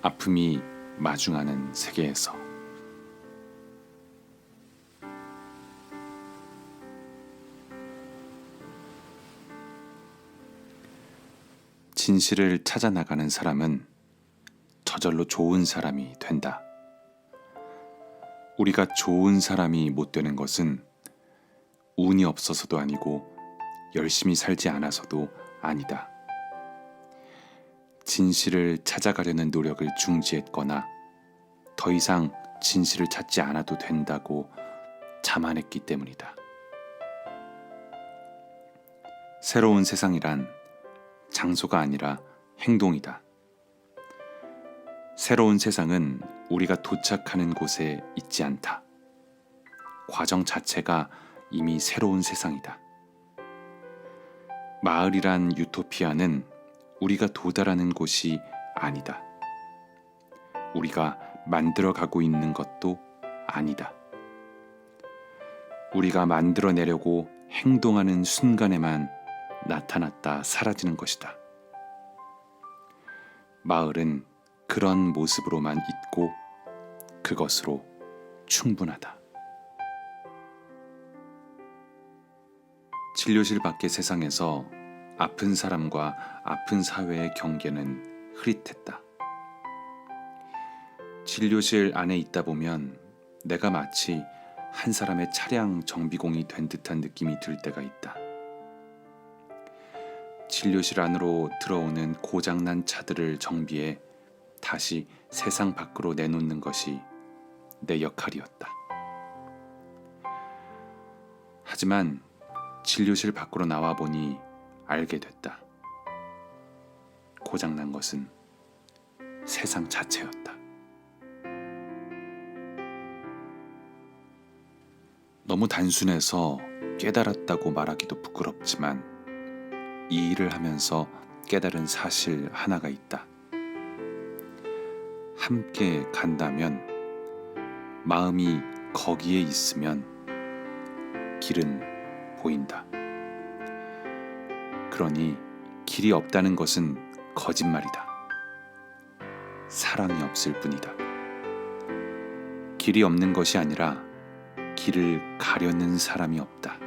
아픔이 마중하는 세계에서. 진실을 찾아 나가는 사람은 저절로 좋은 사람이 된다. 우리가 좋은 사람이 못 되는 것은 운이 없어서도 아니고 열심히 살지 않아서도 아니다. 진실을 찾아가려는 노력을 중지했거나 더 이상 진실을 찾지 않아도 된다고 자만했기 때문이다. 새로운 세상이란 장소가 아니라 행동이다. 새로운 세상은 우리가 도착하는 곳에 있지 않다. 과정 자체가 이미 새로운 세상이다. 마을이란 유토피아는 우리가 도달하는 곳이 아니다. 우리가 만들어가고 있는 것도 아니다. 우리가 만들어내려고 행동하는 순간에만 나타났다 사라지는 것이다. 마을은 그런 모습으로만 있고 그것으로 충분하다. 진료실 밖의 세상에서 아픈 사람과 아픈 사회의 경계는 흐릿했다. 진료실 안에 있다 보면 내가 마치 한 사람의 차량 정비공이 된 듯한 느낌이 들 때가 있다. 진료실 안으로 들어오는 고장난 차들을 정비해 다시 세상 밖으로 내놓는 것이 내 역할이었다. 하지만 진료실 밖으로 나와 보니 알게 됐다. 고장난 것은 세상 자체였다. 너무 단순해서 깨달았다고 말하기도 부끄럽지만 이 일을 하면서 깨달은 사실 하나가 있다. 함께 간다면, 마음이 거기에 있으면 길은 보인다. 그러니 길이 없다는 것은 거짓말이다. 사랑이 없을 뿐이다. 길이 없는 것이 아니라 길을 가려는 사람이 없다.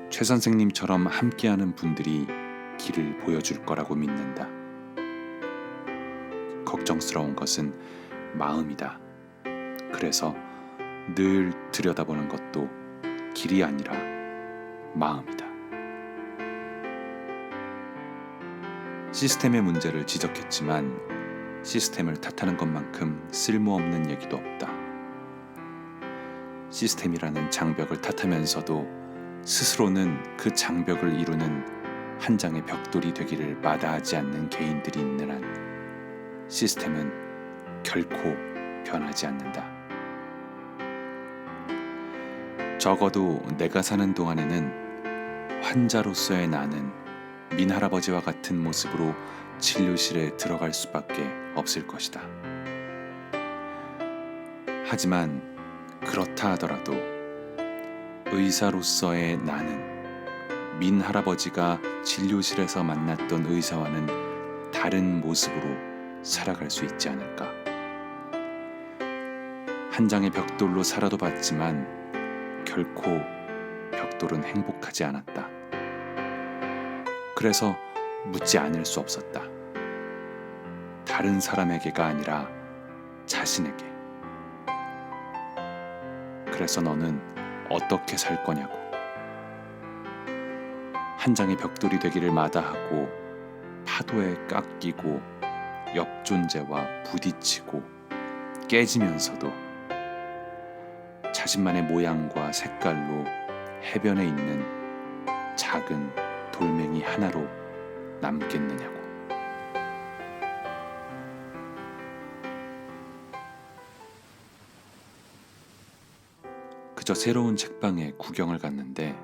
최 선생님처럼 함께하는 분들이 길을 보여줄 거라고 믿는다. 걱정스러운 것은 마음이다. 그래서 늘 들여다보는 것도 길이 아니라 마음이다. 시스템의 문제를 지적했지만 시스템을 탓하는 것만큼 쓸모없는 얘기도 없다. 시스템이라는 장벽을 탓하면서도 스스로는 그 장벽을 이루는 한 장의 벽돌이 되기를 마다하지 않는 개인들이 있는 한 시스템은 결코 변하지 않는다. 적어도 내가 사는 동안에는 환자로서의 나는 민할아버지와 같은 모습으로 진료실에 들어갈 수밖에 없을 것이다. 하지만 그렇다 하더라도 의사로서의 나는 민할아버지가 진료실에서 만났던 의사와는 다른 모습으로 살아갈 수 있지 않을까. 한 장의 벽돌로 살아도 봤지만 결코 벽돌은 행복하지 않았다. 그래서 묻지 않을 수 없었다. 다른 사람에게가 아니라 자신에게. 그래서 너는 어떻게 살 거냐고. 한 장의 벽돌이 되기를 마다하고 파도에 깎이고 옆 존재와 부딪히고 깨지면서도 자신만의 모양과 색깔로 해변에 있는 작은 돌멩이 하나로 남겠느냐고. 그저 새로운 책방에 구경을 갔는데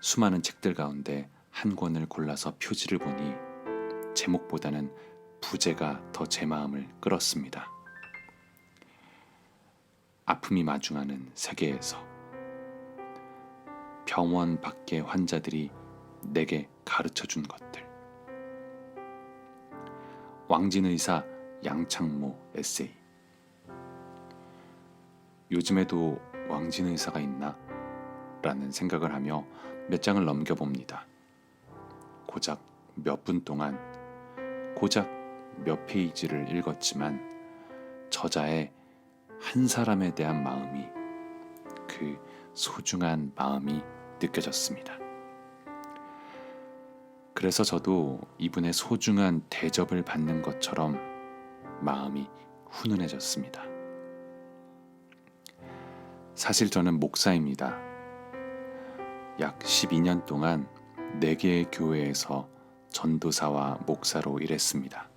수많은 책들 가운데 한 권을 골라서 표지를 보니 제목보다는 부제가 더 제 마음을 끌었습니다. 아픔이 마중하는 세계에서. 병원 밖의 환자들이 내게 가르쳐준 것들. 왕진 의사 양창모 에세이. 요즘에도 왕진 의사가 있나? 라는 생각을 하며 몇 장을 넘겨봅니다. 고작 몇 분 동안, 고작 몇 페이지를 읽었지만 저자의 한 사람에 대한 마음이, 그 소중한 마음이 느껴졌습니다. 그래서 저도 이분의 소중한 대접을 받는 것처럼 마음이 훈훈해졌습니다. 사실 저는 목사입니다. 약 12년 동안 4개의 교회에서 전도사와 목사로 일했습니다.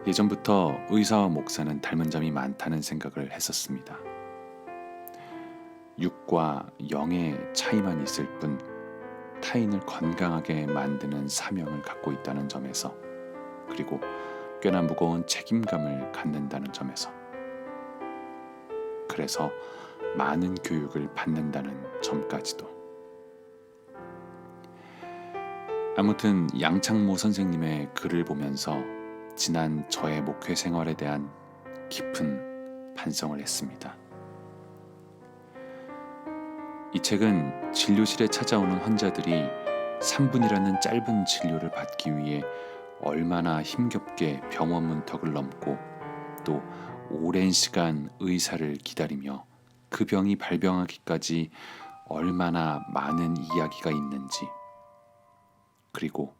예전부터 의사와 목사는 닮은 점이 많다는 생각을 했었습니다. 육과 영의 차이만 있을 뿐 타인을 건강하게 만드는 사명을 갖고 있다는 점에서, 그리고 꽤나 무거운 책임감을 갖는다는 점에서, 그래서 많은 교육을 받는다는 점까지도. 아무튼 양창모 선생님의 글을 보면서 지난 저의 목회 생활에 대한 깊은 반성을 했습니다. 이 책은 진료실에 찾아오는 환자들이 3분이라는 짧은 진료를 받기 위해 얼마나 힘겹게 병원 문턱을 넘고 또 오랜 시간 의사를 기다리며 그 병이 발병하기까지 얼마나 많은 이야기가 있는지, 그리고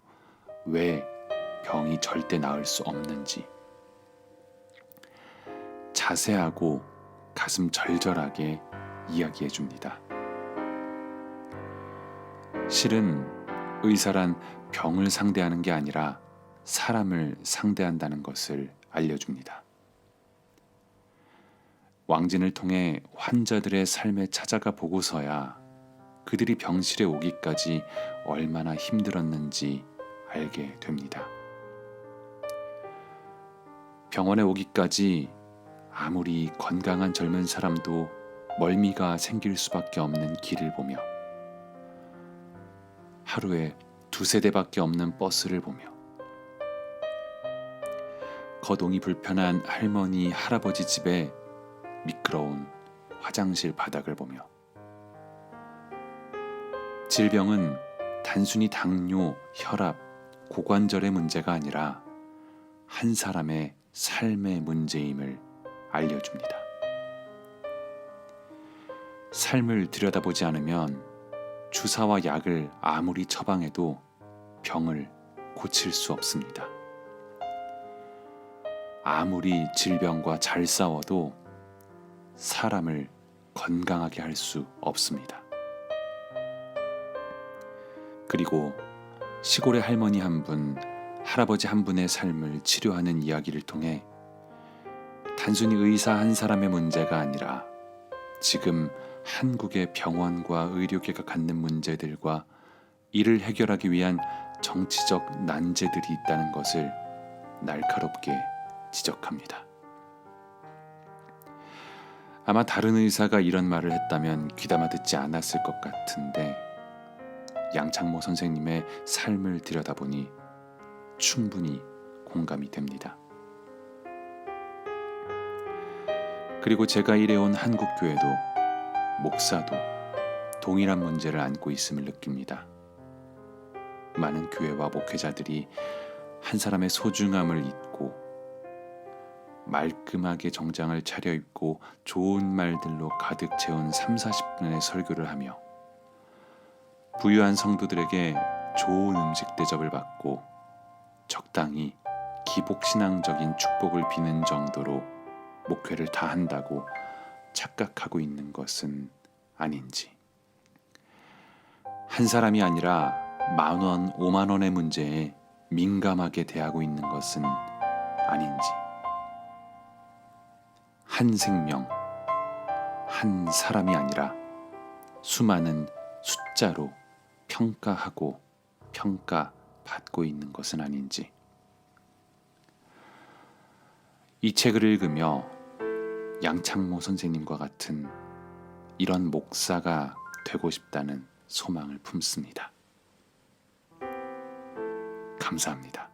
왜 병이 절대 나을 수 없는지 자세하고 가슴 절절하게 이야기해 줍니다. 실은 의사란 병을 상대하는 게 아니라 사람을 상대한다는 것을 알려줍니다. 왕진을 통해 환자들의 삶에 찾아가 보고서야 그들이 병실에 오기까지 얼마나 힘들었는지 알게 됩니다. 병원에 오기까지 아무리 건강한 젊은 사람도 멀미가 생길 수밖에 없는 길을 보며, 하루에 2-3대밖에 없는 버스를 보며, 거동이 불편한 할머니, 할아버지 집에 미끄러운 화장실 바닥을 보며, 질병은 단순히 당뇨, 혈압, 고관절의 문제가 아니라 한 사람의 삶의 문제임을 알려줍니다. 삶을 들여다보지 않으면 주사와 약을 아무리 처방해도 병을 고칠 수 없습니다. 아무리 질병과 잘 싸워도 사람을 건강하게 할 수 없습니다. 그리고 시골의 할머니 한 분, 할아버지 한 분의 삶을 치료하는 이야기를 통해 단순히 의사 한 사람의 문제가 아니라 지금 한국의 병원과 의료계가 갖는 문제들과 이를 해결하기 위한 정치적 난제들이 있다는 것을 날카롭게 지적합니다. 아마 다른 의사가 이런 말을 했다면 귀담아 듣지 않았을 것 같은데, 양창모 선생님의 삶을 들여다보니 충분히 공감이 됩니다. 그리고 제가 일해온 한국교회도 목사도 동일한 문제를 안고 있음을 느낍니다. 많은 교회와 목회자들이 한 사람의 소중함을 잊고 말끔하게 정장을 차려입고 좋은 말들로 가득 채운 30-40분의 설교를 하며 부유한 성도들에게 좋은 음식 대접을 받고 적당히 기복신앙적인 축복을 비는 정도로 목회를 다 한다고 착각하고 있는 것은 아닌지, 한 사람이 아니라 10,000원, 50,000원의 문제에 민감하게 대하고 있는 것은 아닌지, 한 생명, 한 사람이 아니라 수많은 숫자로 평가하고 평가받고 있는 것은 아닌지, 이 책을 읽으며 양창모 선생님과 같은 이런 목사가 되고 싶다는 소망을 품습니다. 감사합니다.